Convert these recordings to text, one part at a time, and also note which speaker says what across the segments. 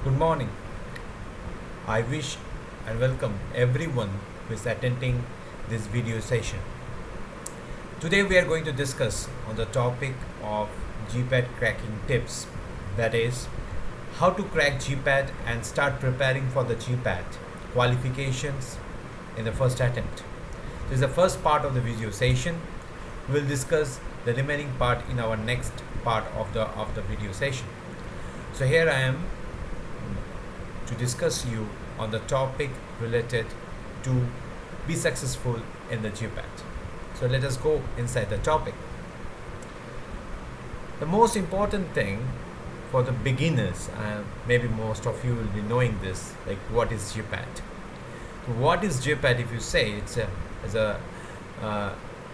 Speaker 1: Good morning. I wish and welcome everyone who is attending this video session. Today we are going to discuss on the topic of GPAT cracking tips. That is, how to crack GPAT and start preparing for the GPAT qualifications in the first attempt. This is the first part of the video session. We will discuss the remaining part in our next part of the video session. So here I am to discuss you on the topic related to be successful in the GPAT. So let us go inside the topic. The most important thing for the beginners, maybe most of you will be knowing this, like what is GPAT. So what is GPAT? If you say it's a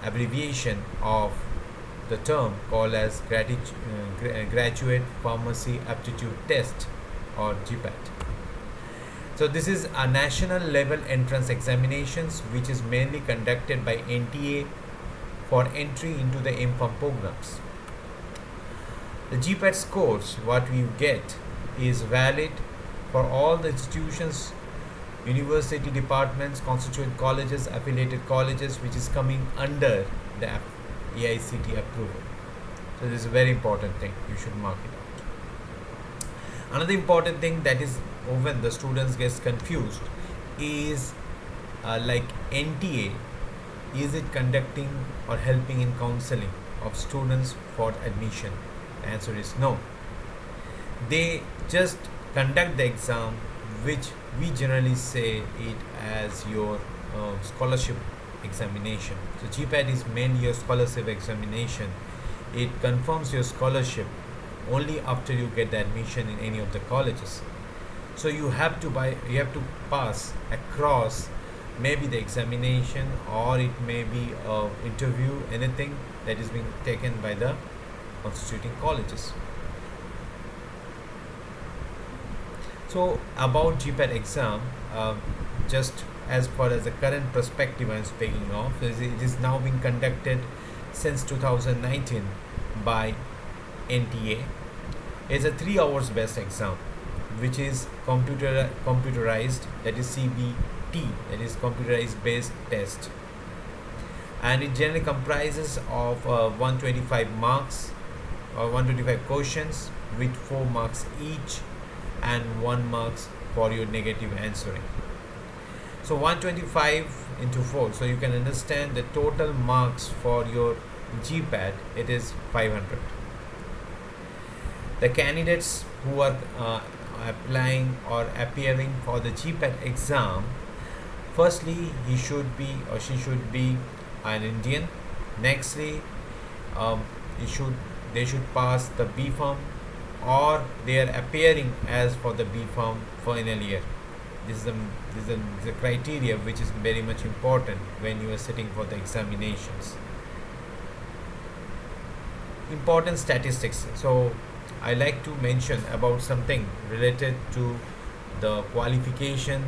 Speaker 1: abbreviation of the term called as graduate pharmacy aptitude test, or GPAT. So this is a national level entrance examinations which is mainly conducted by NTA for entry into the M.Pharm programs. The GPAT scores what we get is valid for all the institutions, university departments, constituent colleges, affiliated colleges which is coming under the AICT approval. So this is a very important thing, you should mark it out. Another important thing that is when the students gets confused is like NTA, is it conducting or helping in counseling of students for admission? The answer is no. They just conduct the exam, which we generally say it as your scholarship examination. So GPAT is mainly your scholarship examination. It confirms your scholarship only after you get the admission in any of the colleges. So you have to pass across maybe the examination, or it may be a interview, anything that is being taken by the constituting colleges. So about GPAT exam, just as far as the current perspective I am speaking of, it is now being conducted since 2019 by NTA. It's a 3 hours based exam which is computerized, that is CBT, that is computerized based test, and it generally comprises of 125 marks or 125 questions with 4 marks each and 1 marks for your negative answering. So 125 into 4, so you can understand the total marks for your GPAT, it is 500. The candidates who are applying or appearing for the GPAT exam, firstly he should be or she should be an Indian. Nextly, they should pass the B.Pharm, or they are appearing as for the B.Pharm final year. This is the criteria which is very much important when you are sitting for the examinations. Important statistics. So I like to mention about something related to the qualification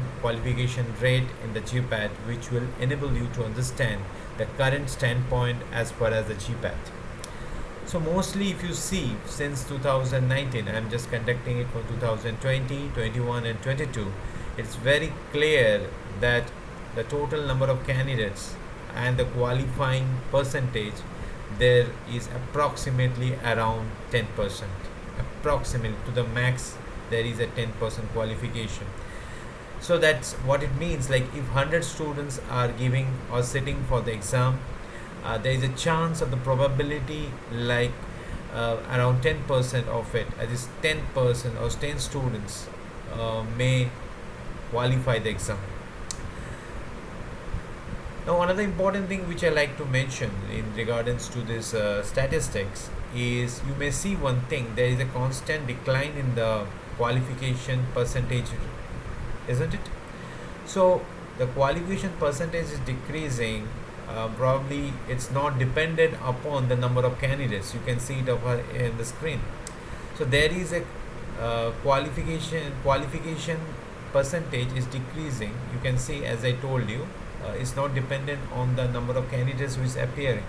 Speaker 1: rate in the GPAT, which will enable you to understand the current standpoint as far as the GPAT. So mostly if you see since 2019, I am just conducting it for 2020, 21 and 22, it's very clear that the total number of candidates and the qualifying percentage, there is approximately around 10%. Approximately to the max, there is a 10% qualification. So that's what it means. Like if 100 students are giving or sitting for the exam, there is a chance of the probability like around 10% of it, that is 10% or 10 students may qualify the exam. Now another important thing which I like to mention in regards to this statistics is, you may see one thing, there is a constant decline in the qualification percentage, isn't it? So the qualification percentage is decreasing. Probably it's not dependent upon the number of candidates. You can see it over in the screen. So there is a qualification percentage is decreasing. You can see, as I told you, it's not dependent on the number of candidates who is appearing.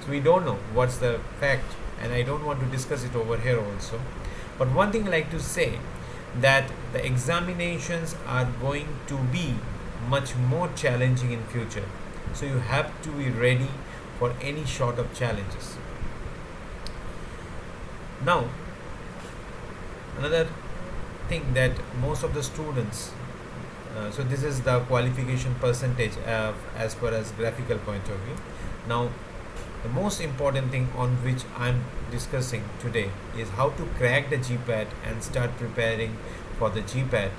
Speaker 1: So we don't know what's the fact, and I don't want to discuss it over here also. But one thing I like to say, that the examinations are going to be much more challenging in future. So you have to be ready for any sort of challenges. Now, another thing that most of the students, so this is the qualification percentage as per as graphical point of view. Now, the most important thing on which I'm discussing today is how to crack the GPAT and start preparing for the GPAT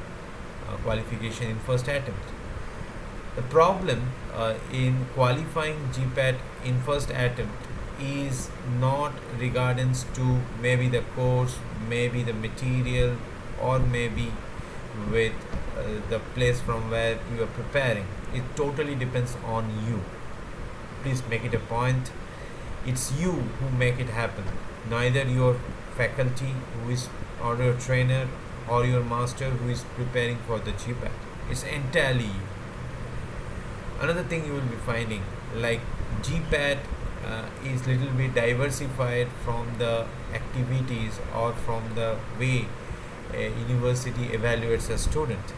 Speaker 1: qualification in first attempt. The problem in qualifying GPAT in first attempt is not regards to maybe the course, maybe the material, or maybe with the place from where you are preparing. It totally depends on you. Please make it a point. It's you who make it happen. Neither your faculty who is or your trainer or your master who is preparing for the GPAT. It's entirely you. Another thing you will be finding, like GPAT is little bit diversified from the activities or from the way a university evaluates a student.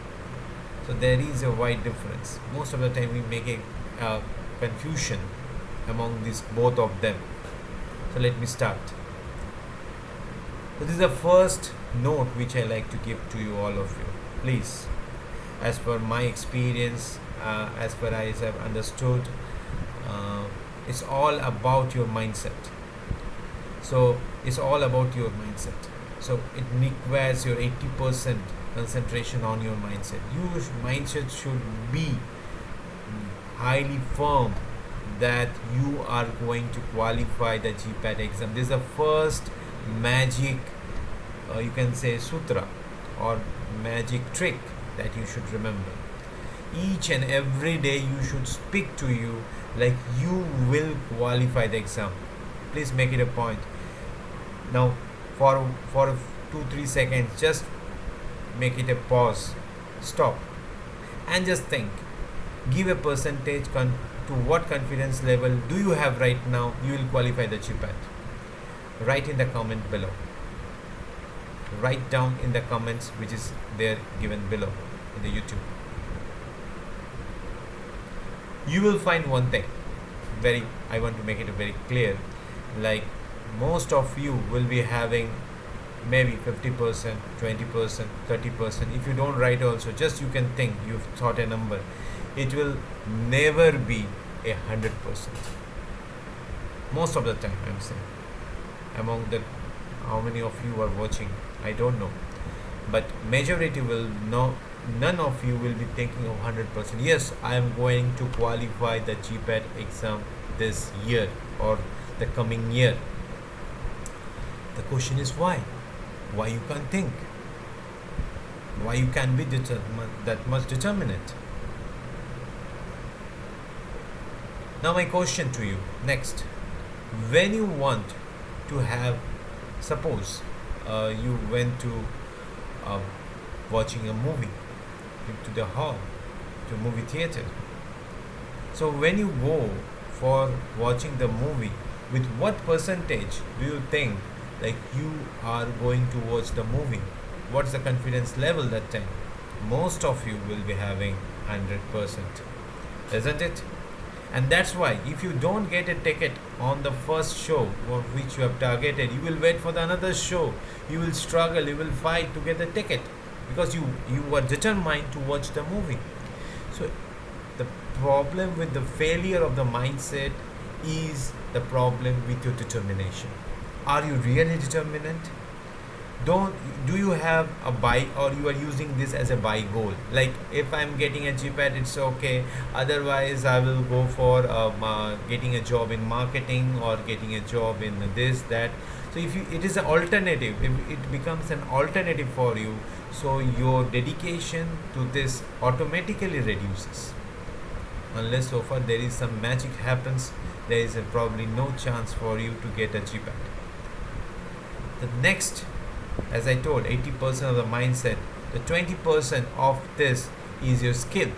Speaker 1: So there is a wide difference. Most of the time we make a confusion among these both of them. So let me start. So this is the first note which I like to give to you, all of you. Please, as per my experience, as per I have understood, it's all about your mindset. So it's all about your mindset. So it requires your 80% concentration on your mindset. Your mindset should be highly firm that you are going to qualify the GPAT exam. This is the first magic, you can say sutra or magic trick that you should remember. Each and every day you should speak to you like you will qualify the exam. Please make it a point. Now for 2-3 seconds, just make it a pause, stop, and just think. Give a percentage to what confidence level do you have right now you will qualify the GPAT. Write in the comment below. Write down in the comments which is there given below in the YouTube. You will find one thing, I want to make it very clear, like most of you will be having maybe 50%, 20%, 30%. If you don't write also, just you can think, you've thought a number. It will never be 100%. Most of the time, I'm saying. Among the, how many of you are watching, I don't know. But majority will know, none of you will be thinking of 100%. Yes, I am going to qualify the GPAT exam this year or the coming year. The question is why? Why you can't think? Why you can't be that much determined? Now my question to you next, when you want to have, suppose you went to watching a movie to the hall, to movie theater. So when you go for watching the movie, with what percentage do you think like you are going to watch the movie? What's the confidence level that time? Most of you will be having 100%, isn't it? And that's why if you don't get a ticket on the first show for which you have targeted, you will wait for the another show. You will struggle, you will fight to get the ticket because you were determined to watch the movie. So the problem with the failure of the mindset is the problem with your determination. Are you really determined? Do you have a buy, or you are using this as a buy goal? Like if I'm getting a GPAT, it's okay. Otherwise, I will go for getting a job in marketing or getting a job in this, that. So if it is an alternative, if it becomes an alternative for you, so your dedication to this automatically reduces. Unless so far there is some magic happens, there is probably no chance for you to get a GPAT. The next, as I told, 80% of the mindset, the 20% of this is your skill.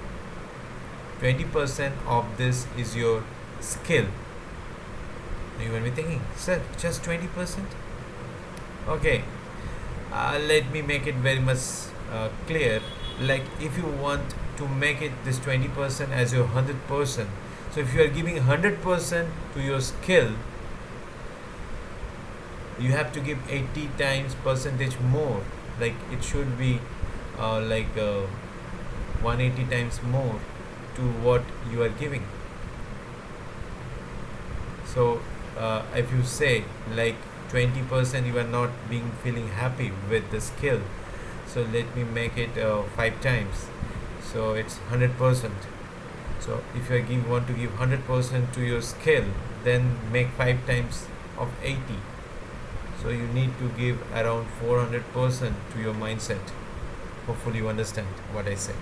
Speaker 1: 20% of this is your skill. You will be thinking, sir, just 20%? Okay, let me make it very much clear. Like if you want to make it this 20% as your 100%, so if you are giving 100% to your skill, you have to give 80 times percentage more. Like it should be 180 times more to what you are giving. So if you say like 20% you are not being feeling happy with the skill, so let me make it 5 times, so it's 100%. So if you want to give 100% to your skill, then make 5 times of 80. So you need to give around 400% to your mindset. Hopefully you understand what I say.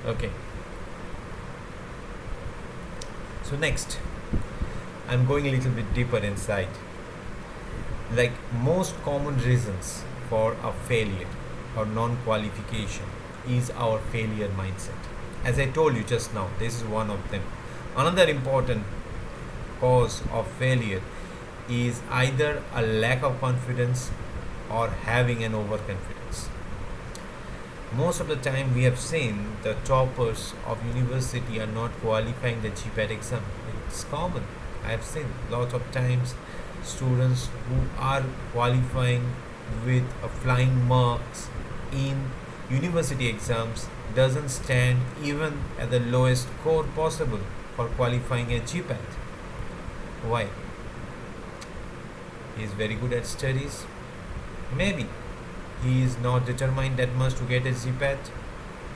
Speaker 1: Okay. So next, I'm going a little bit deeper inside. Like most common reasons for a failure or non-qualification is our failure mindset. As I told you just now, this is one of them. Another important cause of failure is either a lack of confidence or having an overconfidence. Most of the time we have seen the toppers of university are not qualifying the GPAT exam. It's common. I have seen lots of times students who are qualifying with a flying marks in university exams doesn't stand even at the lowest score possible for qualifying a GPAT. Why? He is very good at studies. Maybe he is not determined that much to get a GPAT.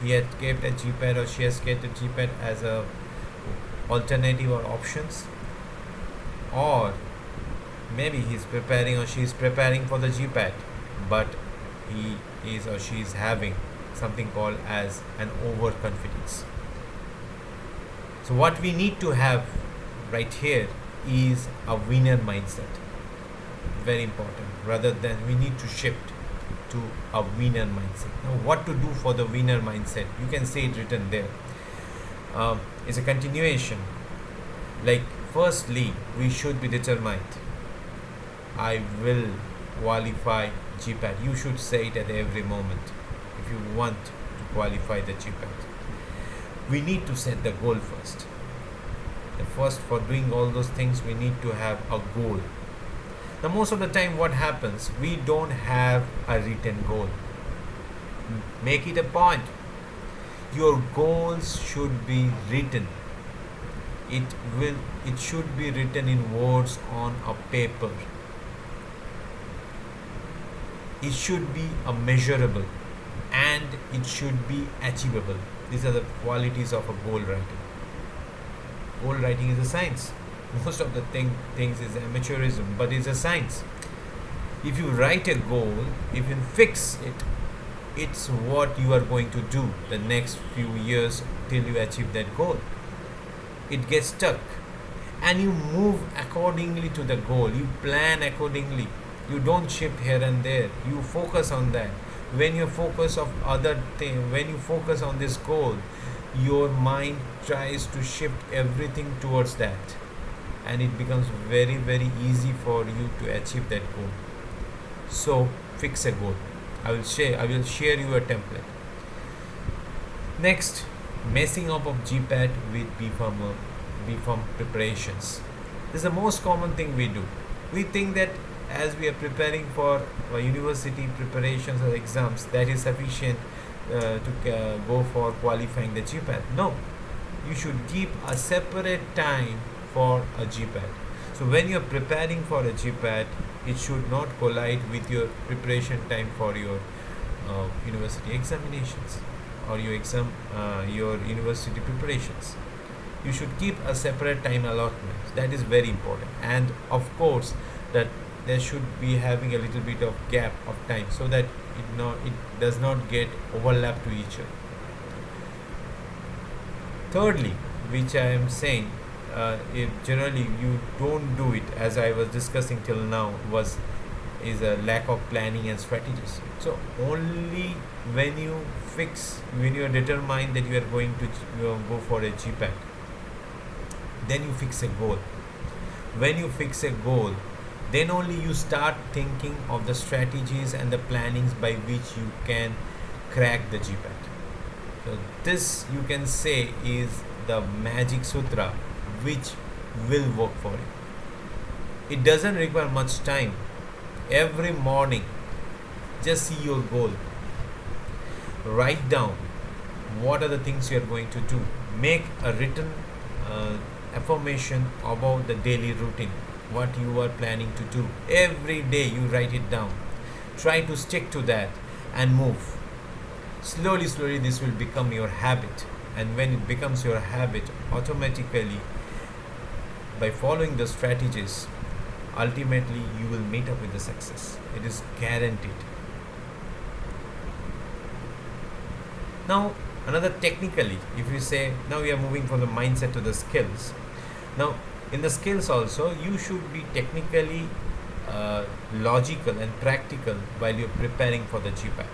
Speaker 1: He had kept a GPAT or she has kept a GPAT as a alternative or options. Or maybe he is preparing or she is preparing for the GPAT, but he is or she is having something called as an overconfidence. So what we need to have right here is a winner mindset. Very important. Rather than we need to shift to a winner mindset. Now what to do for the winner mindset? You can see it written there. It's a continuation. Like firstly, we should be determined. I will qualify GPAT. You should say it at every moment if you want to qualify the GPAT. We need to set the goal first. First, for doing all those things, we need to have a goal. Now, most of the time, what happens? We don't have a written goal. Make it a point. Your goals should be written. It should be written in words on a paper. It should be a measurable and it should be achievable. These are the qualities of a goal writing. Goal writing is a science. Most of the things is amateurism, but it's a science. If you write a goal, if you fix it, it's what you are going to do the next few years till you achieve that goal. It gets stuck and you move accordingly to the goal. You plan accordingly. You don't shift here and there. You focus on that. When you focus on other thing, when you focus on this goal, your mind tries to shift everything towards that, and it becomes very, very easy for you to achieve that goal. So fix a goal. I will share you a template. Next, messing up of GPAT with B.Pharm preparations. This is the most common thing we do. We think that as we are preparing for university preparations or exams, that is sufficient to go for qualifying the GPAT. No, you should keep a separate time for a GPAT. So when you are preparing for a GPAT, it should not collide with your preparation time for your university examinations or your university preparations. You should keep a separate time allotment. That is very important. And of course, that there should be having a little bit of gap of time so that it does not get overlap to each other. Thirdly, which I am saying, if generally you don't do it, as I was discussing till now, is a lack of planning and strategies. So only when you are determined that you are going to go for a GPAT, then you fix a goal. When you fix a goal, then only you start thinking of the strategies and the plannings by which you can crack the GPAT. So this, you can say, is the magic sutra which will work for you. It doesn't require much time. Every morning, just see your goal. Write down what are the things you are going to do. Make a written affirmation about the daily routine, what you are planning to do. Every day you write it down. Try to stick to that and move. Slowly, slowly, this will become your habit. And when it becomes your habit, automatically, by following the strategies, ultimately you will meet up with the success. It is guaranteed. Now, another technically, if you say, now we are moving from the mindset to the skills. Now, in the skills also, you should be technically logical and practical while you're preparing for the GPAT.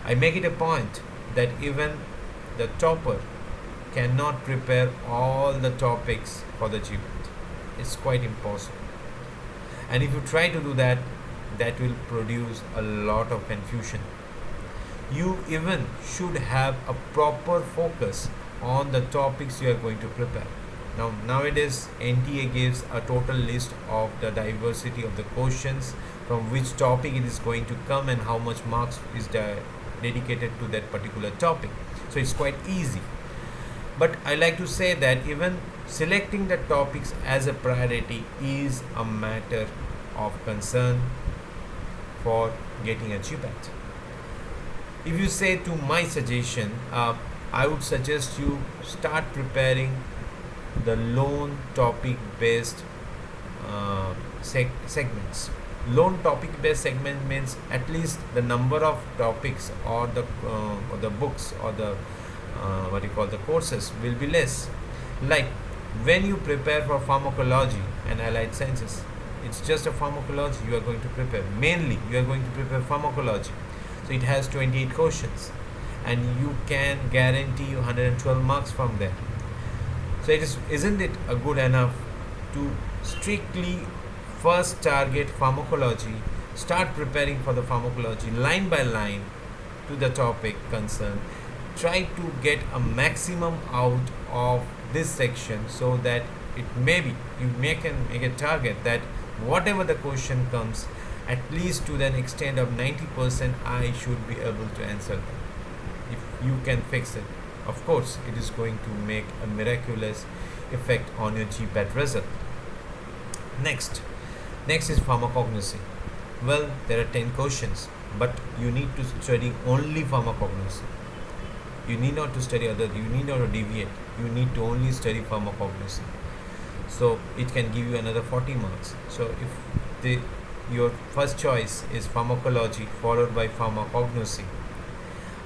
Speaker 1: I make it a point that even the topper cannot prepare all the topics for the GPAT. It's quite impossible. And if you try to do that, that will produce a lot of confusion. You even should have a proper focus on the topics you are going to prepare. Now, nowadays, NTA gives a total list of the diversity of the questions, from which topic it is going to come and how much marks is dedicated to that particular topic. So it's quite easy. But I like to say that even selecting the topics as a priority is a matter of concern for getting a GPAT. If you say to my suggestion, I would suggest you start preparing the lone topic based segments. Lone topic based segment means at least the number of topics or the books or the the courses will be less. Like when you prepare for pharmacology and allied sciences, it's just a pharmacology you are going to prepare. Mainly you are going to prepare pharmacology. So it has 28 questions and you can guarantee you 112 marks from there. So isn't it a good enough to strictly first target pharmacology, start preparing for the pharmacology line by line to the topic concerned, try to get a maximum out of this section, so that it maybe you make a target that whatever the question comes, at least to an extent of 90%, I should be able to answer them. If you can fix it, of course, it is going to make a miraculous effect on your GPAT result. Next is pharmacognosy. Well, there are 10 questions, but you need to study only pharmacognosy. You need not to study other, you need not to deviate. You need to only study pharmacognosy. So it can give you another 40 marks. So if your first choice is pharmacology followed by pharmacognosy,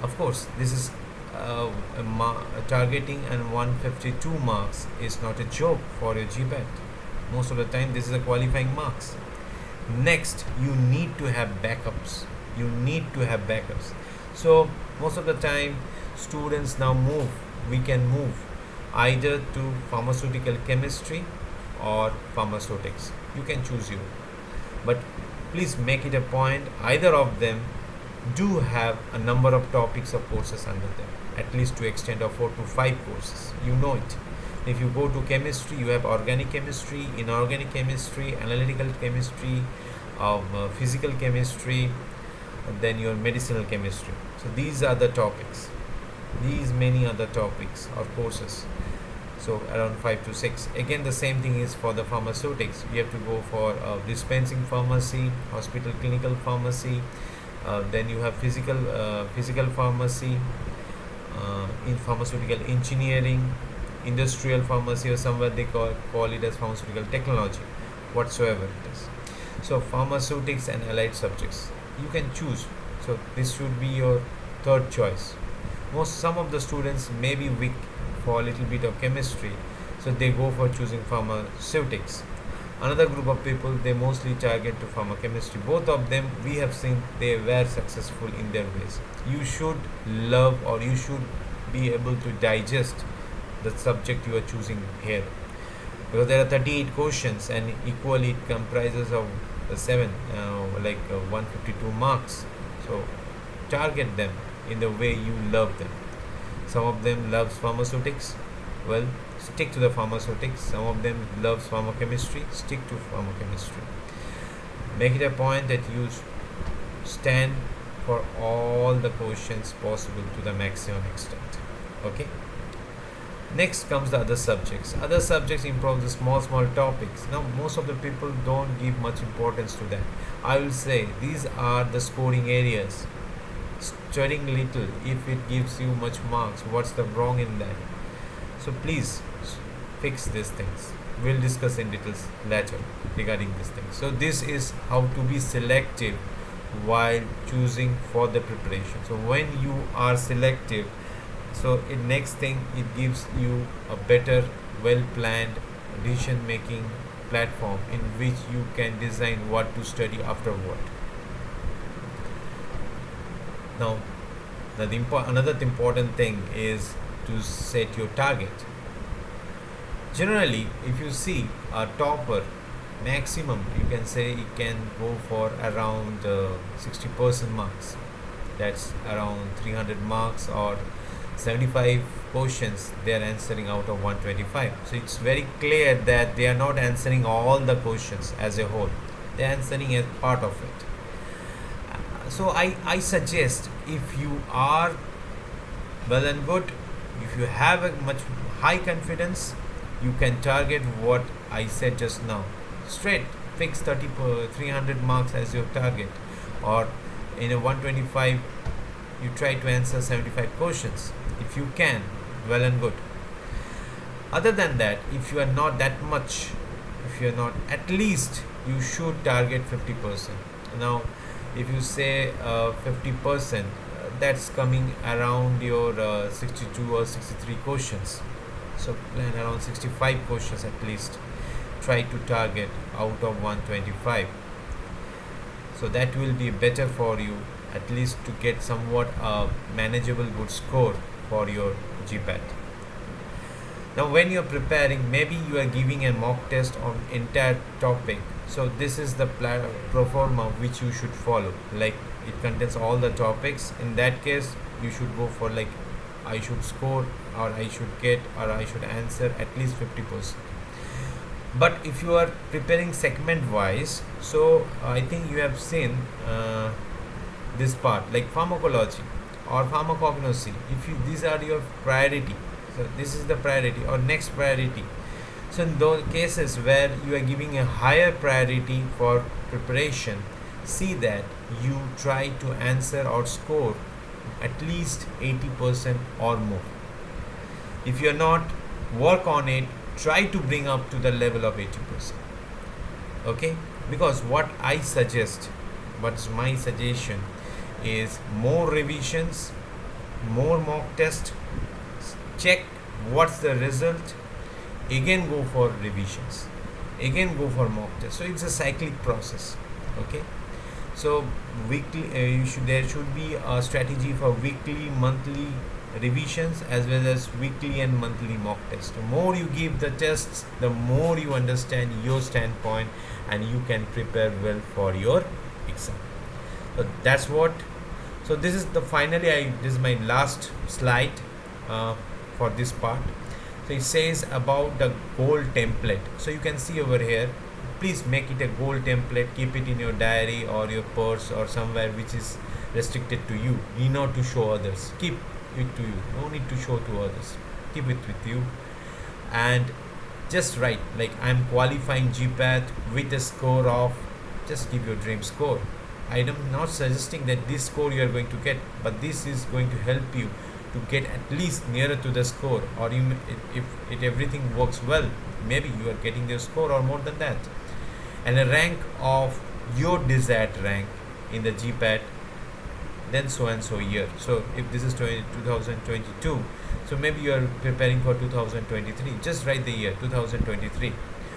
Speaker 1: of course, this is targeting and 152 marks is not a joke for your GPAT. Most of the time, this is a qualifying marks. Next, you need to have backups. So most of the time, students now we can move either to pharmaceutical chemistry or pharmaceutics. You can choose you. But please make it a point, either of them do have a number of topics or courses under them, at least to extent of 4 to 5 courses. You know it. If you go to chemistry, you have organic chemistry, inorganic chemistry, analytical chemistry, physical chemistry, then your medicinal chemistry. So these are the topics. These many other topics or courses. So around 5 to 6. Again, the same thing is for the pharmaceutics. You have to go for dispensing pharmacy, hospital clinical pharmacy. Then you have physical pharmacy, in pharmaceutical engineering, industrial pharmacy, or somewhere they call it as pharmaceutical technology, whatsoever it is. So pharmaceutics and allied subjects, you can choose. So this should be your third choice. Some of the students may be weak for a little bit of chemistry, so they go for choosing pharmaceutics. Another group of people, they mostly target to pharmacochemistry. Both of them, we have seen they were successful in their ways. You should love, or you should be able to digest the subject you are choosing here. because there are 38 questions and equally it comprises of 152 marks. So target them in the way you love them. Some of them loves pharmaceutics, well, stick to the pharmaceutics. Some of them loves pharmacochemistry, stick to pharmacochemistry. Make it a point that you stand for all the questions possible to the maximum extent. Okay. Next comes the other subjects. Other subjects involve the small topics. Now most of the people don't give much importance to that. I will say these are the scoring areas. Studying little, if it gives you much marks, what's the wrong in that? So please fix these things. We'll discuss in details later regarding these things. So this is how to be selective while choosing for the preparation. So when you are selective, so next thing, it gives you a better, well planned decision making platform in which you can design what to study afterward. Now another important thing is to set your target. Generally, if you see a topper, maximum you can say it can go for around 60% marks. That's around 300 marks or 75 questions they are answering out of 125. So it's very clear that they are not answering all the questions as a whole. They are answering a part of it. So I suggest, if you are well and good, if you have a much high confidence, you can target what I said just now. Straight fix 300 marks as your target, or in a 125 you try to answer 75 questions. If you can, well and good. Other than that, if you are not that much, if you are not, at least you should target 50%. Now if you say 50%, that's coming around your 62 or 63 questions. So plan around 65 questions at least. Try to target out of 125. So that will be better for you, at least to get somewhat a manageable good score for your GPAT. Now when you are preparing, maybe you are giving a mock test on entire topic. So this is the pro forma which you should follow. Like, it contains all the topics. In that case, you should go for like, I should score, or I should get, or I should answer at least 50%. But if you are preparing segment wise, so I think you have seen this part, like pharmacology or pharmacognosy. If you, these are your priority, so this is the priority or next priority. So in those cases where you are giving a higher priority for preparation, see that you try to answer or score at least 80% or more. If you are not, work on it, try to bring up to the level of 80%. Okay, because what I suggest, what's my suggestion is more revisions, more mock test, check what's the result, again go for revisions, again go for mock test. So it's a cyclic process. Okay, so weekly there should be a strategy for weekly, monthly revisions as well as weekly and monthly mock tests. The more you give the tests, the more you understand your standpoint and you can prepare well for your exam. So that's what. So this is the this is my last slide for this part. So it says about the goal template. So you can see over here, please make it a goal template, keep it in your diary or your purse or somewhere which is restricted to you. Need not to show others. Keep it to you. No need to show to others. Keep it with you and just write like, I'm qualifying GPAT with a score of, just give your dream score. I am not suggesting that this score you are going to get, but this is going to help you to get at least nearer to the score, or if everything works well, maybe you are getting your score or more than that, and a rank of your desired rank in the GPAT, then so and so year. So if this is 2022, so maybe you are preparing for 2023, just write the year 2023.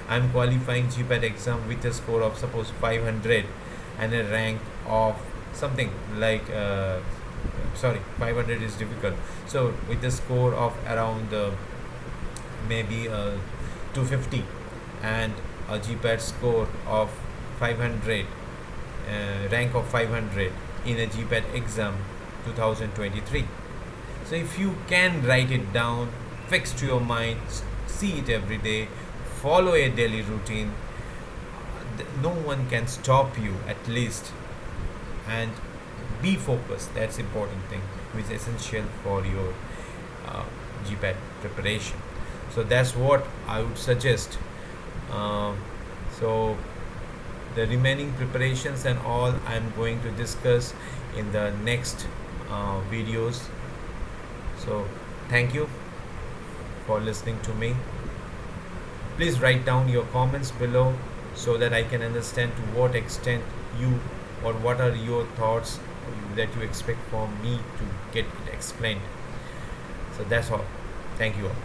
Speaker 1: I am qualifying GPAT exam with a score of suppose 500 and a rank of something like 500 is difficult, so with a score of around maybe 250, and a GPAT score of 500, rank of 500 in a GPAT exam 2023. So if you can write it down, fix to your mind, see it every day, follow a daily routine, no one can stop you at least. And be focused, that's important thing which is essential for your GPAT preparation. So that's what I would suggest. So the remaining preparations and all I'm going to discuss in the next videos. So thank you for listening to me. Please write down your comments below so that I can understand to what extent you, or what are your thoughts that you expect from me to get it explained. So that's all. Thank you all.